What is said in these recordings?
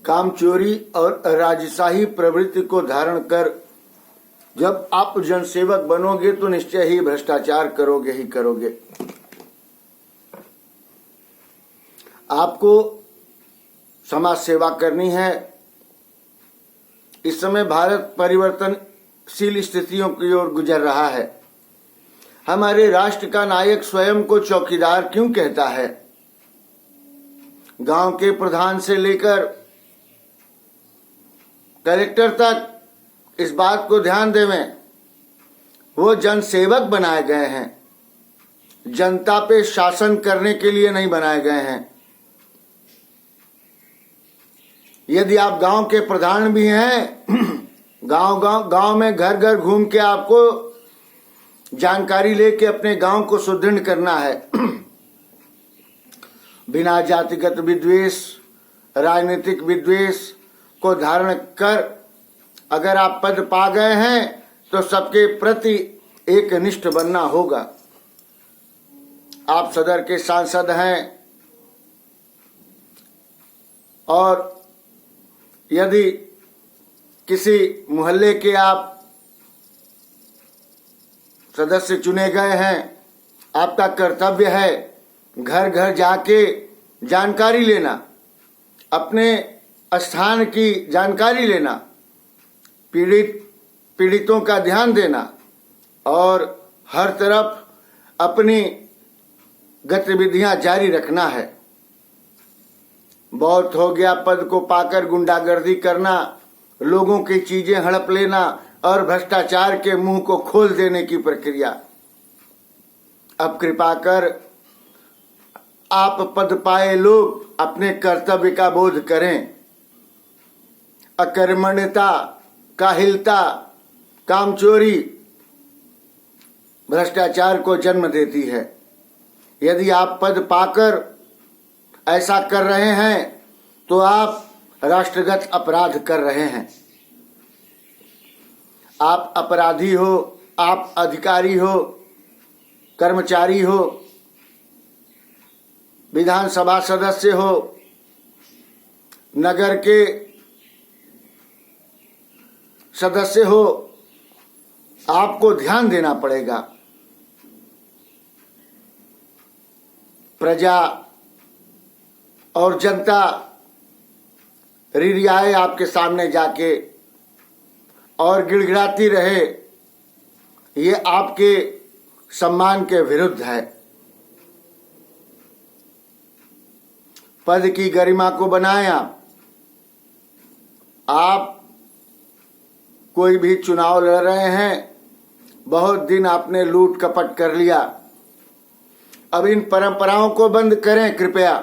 कामचोरी और राजशाही प्रवृत्ति को धारण कर जब आप जनसेवक बनोगे तो निश्चय ही भ्रष्टाचार करोगे ही करोगे। आपको समाज सेवा करनी है। इस समय भारत परिवर्तनशील स्थितियों की ओर गुजर रहा है। हमारे राष्ट्र का नायक स्वयं को चौकीदार क्यों कहता है? गांव के प्रधान से लेकर कलेक्टर तक इस बात को ध्यान देवें, वो जनसेवक बनाए गए हैं, जनता पे शासन करने के लिए नहीं बनाए गए हैं। यदि आप गांव के प्रधान भी हैं, गांव में घर घर घूम के आपको जानकारी लेके अपने गांव को सुदृढ़ करना है। बिना जातिगत विद्वेष, राजनीतिक विद्वेष को धारण कर अगर आप पद पा गए हैं तो सबके प्रति एक निष्ठ बनना होगा। आप सदर के सांसद हैं और यदि किसी मोहल्ले के आप सदस्य चुने गए हैं, आपका कर्तव्य है घर घर जाके जानकारी लेना, अपने स्थान की जानकारी लेना, पीड़ितों का ध्यान देना और हर तरफ अपनी गतिविधियां जारी रखना है। बहुत हो गया पद को पाकर गुंडागर्दी करना, लोगों की चीजें हड़प लेना और भ्रष्टाचार के मुंह को खोल देने की प्रक्रिया। अब कृपा कर आप पद पाए लोग अपने कर्तव्य का बोध करें। अकर्मण्यता, काहिलता, कामचोरी भ्रष्टाचार को जन्म देती है। यदि आप पद पाकर ऐसा कर रहे हैं तो आप राष्ट्रगत अपराध कर रहे हैं। आप अपराधी हो, आप अधिकारी हो, कर्मचारी हो, विधानसभा सदस्य हो, नगर के सदस्य हो, आपको ध्यान देना पड़ेगा। प्रजा और जनता रिरियाए आपके सामने जाके और गिड़गिड़ाती रहे, ये आपके सम्मान के विरुद्ध है। पद की गरिमा को बनाएं। आप कोई भी चुनाव लड़ रहे हैं, बहुत दिन आपने लूट कपट कर लिया, अब इन परंपराओं को बंद करें कृपया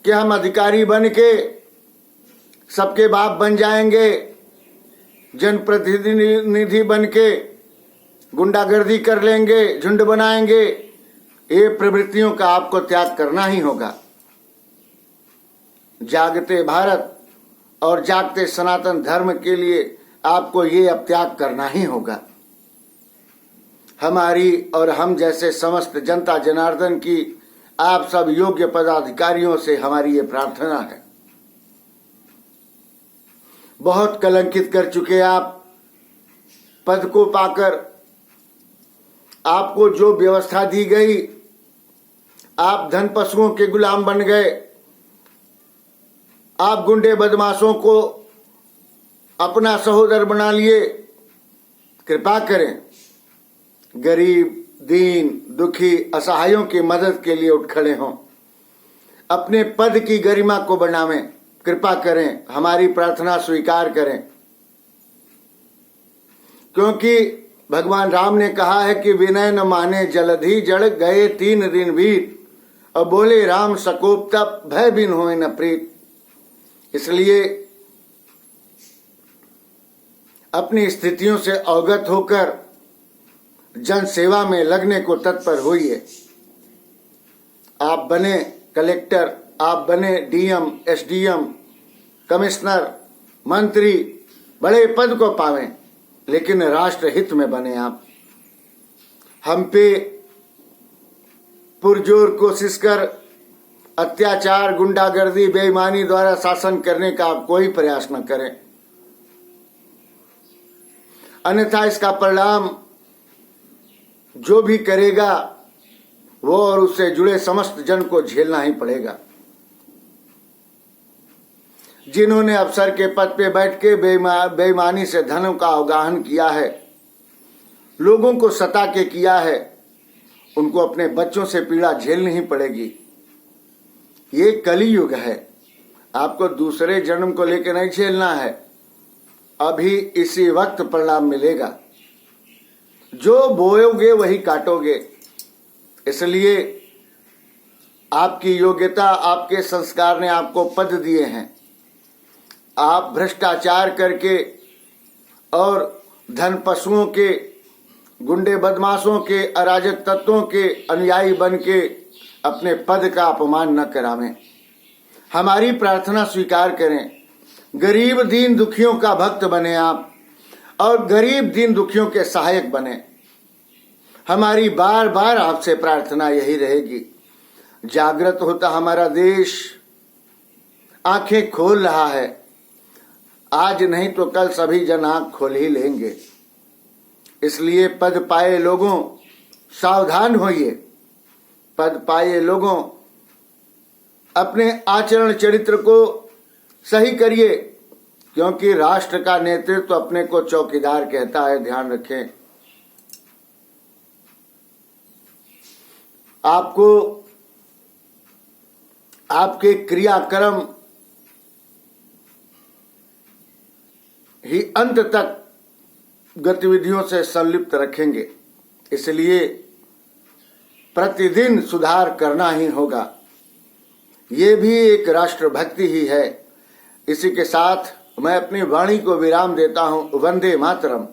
कि हम अधिकारी बन के सबके बाप बन जाएंगे, जनप्रतिनिधि बन के गुंडागर्दी कर लेंगे, झुंड बनाएंगे। ये प्रवृत्तियों का आपको त्याग करना ही होगा। जागते भारत और जागते सनातन धर्म के लिए आपको ये अब त्याग करना ही होगा। हमारी और हम जैसे समस्त जनता जनार्दन की आप सब योग्य पदाधिकारियों से हमारी ये प्रार्थना है। बहुत कलंकित कर चुके आप पद को पाकर। आपको जो व्यवस्था दी गई, आप धन पशुओं के गुलाम बन गए। आप गुंडे बदमाशों को अपना सहोदर बना लिए। कृपा करें, गरीब, दीन, दुखी, असहायों की मदद के लिए उठ खड़े हों। अपने पद की गरिमा को बनावें। कृपा करें, हमारी प्रार्थना स्वीकार करें, क्योंकि भगवान राम ने कहा है कि विनय न माने जलधि जड़ गए 3 दिन वीर, और बोले राम सकोप तप भय बिन होए न प्रीत। इसलिए अपनी स्थितियों से अवगत होकर जन सेवा में लगने को तत्पर होइए। आप बने कलेक्टर, आप बने डीएम, एसडीएम, कमिश्नर, मंत्री, बड़े पद को पावें, लेकिन राष्ट्र हित में बने आप। हम पे पुरजोर कोशिश कर अत्याचार, गुंडागर्दी, बेईमानी द्वारा शासन करने का आप कोई प्रयास न करें, अन्यथा इसका परिणाम जो भी करेगा वो और उससे जुड़े समस्त जन को झेलना ही पड़ेगा। जिन्होंने अफसर के पद पे बैठ के बेईमानी से धन का अवगाहन किया है, लोगों को सता के किया है, उनको अपने बच्चों से पीड़ा झेलनी ही पड़ेगी। ये कलयुग है, आपको दूसरे जन्म को लेकर नहीं झेलना है, अभी इसी वक्त परिणाम मिलेगा। जो बोयोगे वही काटोगे। इसलिए आपकी योग्यता, आपके संस्कार ने आपको पद दिए हैं। आप भ्रष्टाचार करके और धन पशुओं के, गुंडे बदमाशों के, अराजक तत्वों के अनुयायी बन के अपने पद का अपमान न करावें। हमारी प्रार्थना स्वीकार करें। गरीब दीन दुखियों का भक्त बने आप और गरीब दीन दुखियों के सहायक बने। हमारी बार बार आपसे प्रार्थना यही रहेगी। जागृत होता हमारा देश आंखें खोल रहा है। आज नहीं तो कल सभी जन आंख खोल ही लेंगे। इसलिए पद पाए लोगों सावधान होइए। पद पाए लोगों अपने आचरण चरित्र को सही करिए, क्योंकि राष्ट्र का नेतृत्व तो अपने को चौकीदार कहता है। ध्यान रखें। आपको आपके क्रियाक्रम ही अंत तक गतिविधियों से संलिप्त रखेंगे। इसलिए प्रतिदिन सुधार करना ही होगा। ये भी एक राष्ट्रभक्ति ही है। इसी के साथ मैं अपनी वाणी को विराम देता हूं। वंदे मातरम।